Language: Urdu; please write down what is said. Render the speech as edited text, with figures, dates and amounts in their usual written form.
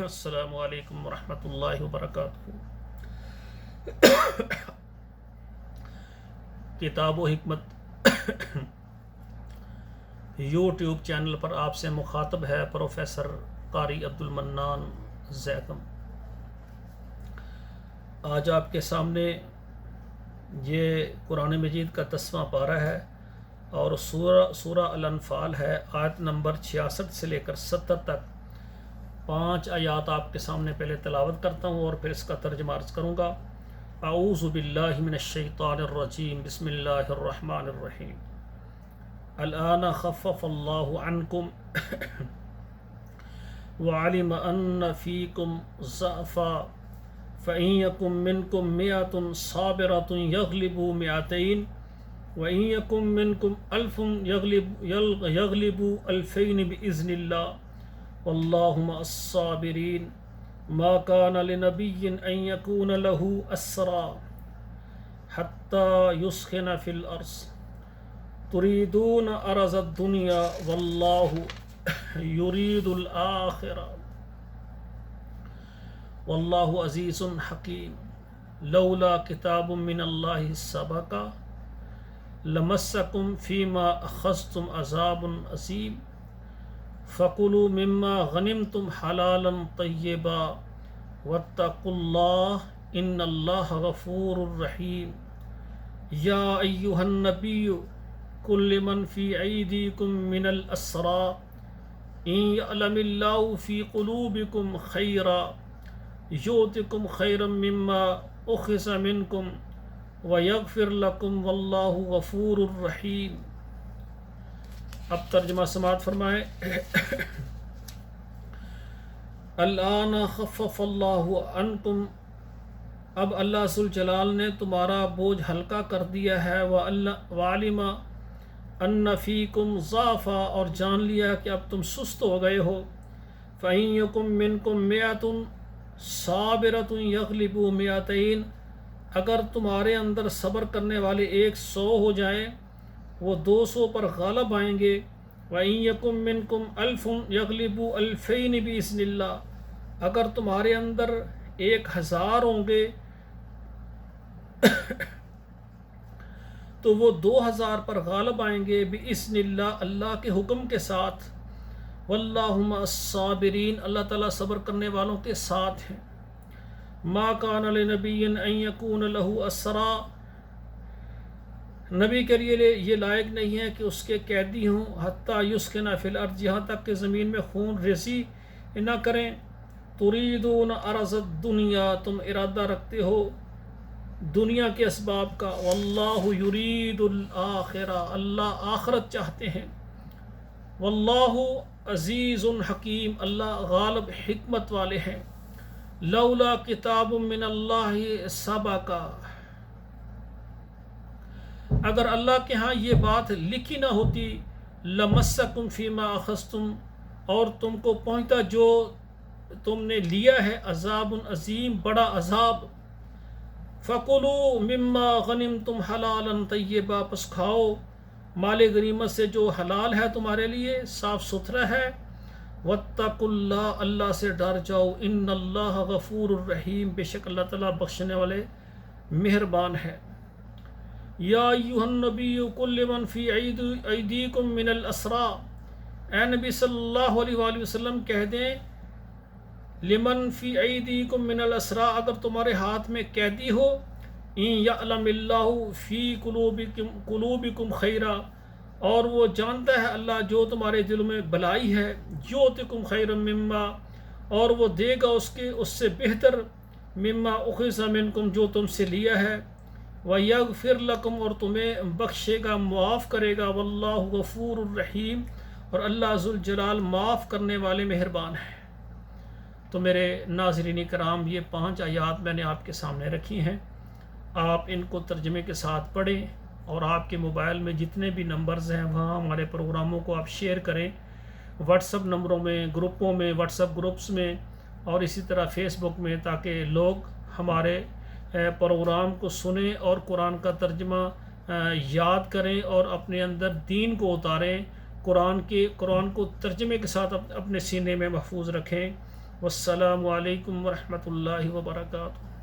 السلام علیکم ورحمۃ اللہ وبرکاتہ۔ کتاب و حکمت یوٹیوب چینل پر آپ سے مخاطب ہے پروفیسر قاری عبدالمنان زیکم۔ آج آپ کے سامنے یہ قرآن مجید کا 10واں پارہ ہے اور سورہ الانفال ہے، آیت نمبر 66 سے لے کر 70 تک 5 آیات آپ کے سامنے پہلے تلاوت کرتا ہوں اور پھر اس کا ترجمہ عرض کروں گا۔ اعوذ باللہ من الشیطان الرجیم، بسم اللہ الرحمن الرحیم۔ الآن خفف اللہ عنکم وعلم ان فیکم ضعفا فإن یکم منکم مئۃ صابرۃ یغلبوا مئتین وإن یکم منکم الف یغلبوا الفین بإذن اللہ واللہ مع الصابرین۔ ما کان لنبی ان یکون له اسرا حتی یسخن فی الارض تریدون عرض الدنیا واللہ یرید الآخرہ واللہ عزیز حکیم۔ لولا کتاب من اللہ سبق لمسکم فیما اخذتم عذاب عظیم فَكُلُوا مِمَّا غَنِمْتُمْ حَلَالًا طَيِّبًا وَاتَّقُوا اللَّهَ إِنَّ اللَّهَ غَفُورٌ رَحِيمٌ۔ يَا أَيُّهَا النَّبِيُّ قُل لِّمَن فِي أَيْدِيكُم مِّنَ الْأَسْرَىٰ إِن يَعْلَمِ اللَّهُ فِي قُلُوبِكُمْ خَيْرًا يُؤْتِكُمْ خَيْرًا مِّمَّا أُخِذَ مِنكُمْ وَيَغْفِرْ لَكُمْ وَاللَّهُ غَفُورٌ رَحِيمٌ۔ اب ترجمہ سماعت فرمائیں۔ الآن خفف اللہ عنکم، اب اللہ ذوالجلال نے تمہارا بوجھ ہلکا کر دیا ہے۔ وعلم ان فیکم ضعفا، اور جان لیا کہ اب تم سست ہو گئے ہو۔ فإن یکم منکم مئۃ صابرۃ یغلبوا مئتین، اگر تمہارے اندر صبر کرنے والے 100 ہو جائیں وہ 200 پر غالب آئیں گے۔ وَإِن يَكُن مِّنكُمْ أَلْفٌ يَغْلِبُوا أَلْفَيْنِ بِإِذْنِ اللَّهِ، اگر تمہارے اندر 1000 ہوں گے تو وہ 2000 پر غالب آئیں گے بِإِذْنِ اللَّهِ، اللہ کے حکم کے ساتھ۔ وَاللَّهُ مَعَ الصَّابِرِينَ، اللہ تعالیٰ صبر کرنے والوں کے ساتھ ہیں۔ مَا كَانَ لِنَبِيٍّ أَن يَكُونَ لَهُ أَسْرَىٰ، نبی کے لیے یہ لائق نہیں ہے کہ اس کے قیدی ہوں، حتیٰ یسخن فی الارض، یہاں تک کہ زمین میں خون ریزی نہ کریں۔ تریدون عرض الدنیا، تم ارادہ رکھتے ہو دنیا کے اسباب کا۔ واللہ یرید الآخرہ، اللہ آخرت چاہتے ہیں۔ واللہ عزیز حکیم، اللہ غالب حکمت والے ہیں۔ لولا کتاب من اللہ سبق، اگر اللہ کے ہاں یہ بات لکھی نہ ہوتی، لمسکم فیما اخذتم، اور تم کو پہنچتا جو تم نے لیا ہے، عذاب عظیم، بڑا عذاب۔ فَكُلُوا مِمَّا غَنِمْتُمْ حَلَالًا طَيِّبًا، پس کھاؤ مال غنیمت سے جو حلال ہے تمہارے لیے، صاف ستھرا ہے۔ وَاتَّقُوا اللَّهَ، اللہ سے ڈر جاؤ۔ إِنَّ اللَّهَ غَفُورٌ رَحِيمٌ، بے شک اللہ تعالیٰ بخشنے والے مہربان ہے۔ یا ایھا النبی قل لمن فی ایدیکم من الاسریٰ، اے نبی صلی اللہ علیہ وآلہ وسلم کہہ دیں، لمن فی ایدیکم من الاسریٰ، اگر تمہارے ہاتھ میں قیدی ہو، ان یعلم اللہ فی قلوبکم خیرا، اور وہ جانتا ہے اللہ جو تمہارے دلوں میں بھلائی ہے، یؤتکم خیرا مما، اور وہ دے گا اس سے بہتر، مما اخذ منکم، جو تم سے لیا ہے، وَيَغْفِرْ لَكُمْ، اور تمہیں بخشے گا، معاف کرے گا، وَاللَّهُ غَفُورٌ رَحِيمٌ، اور اللہ ذوالجلال معاف کرنے والے مہربان ہیں۔ تو میرے ناظرین کرام، یہ 5 آیات میں نے آپ کے سامنے رکھی ہیں، آپ ان کو ترجمے کے ساتھ پڑھیں اور آپ کے موبائل میں جتنے بھی نمبرز ہیں وہاں ہمارے پروگراموں کو آپ شیئر کریں، واٹس اپ نمبروں میں، گروپوں میں، واٹس اپ گروپس میں، اور اسی طرح فیس بک میں، تاکہ لوگ ہمارے پروگرام کو سنیں اور قرآن کا ترجمہ یاد کریں اور اپنے اندر دین کو اتاریں، قرآن کو ترجمے کے ساتھ اپنے سینے میں محفوظ رکھیں۔ والسلام علیکم ورحمۃ اللہ وبرکاتہ۔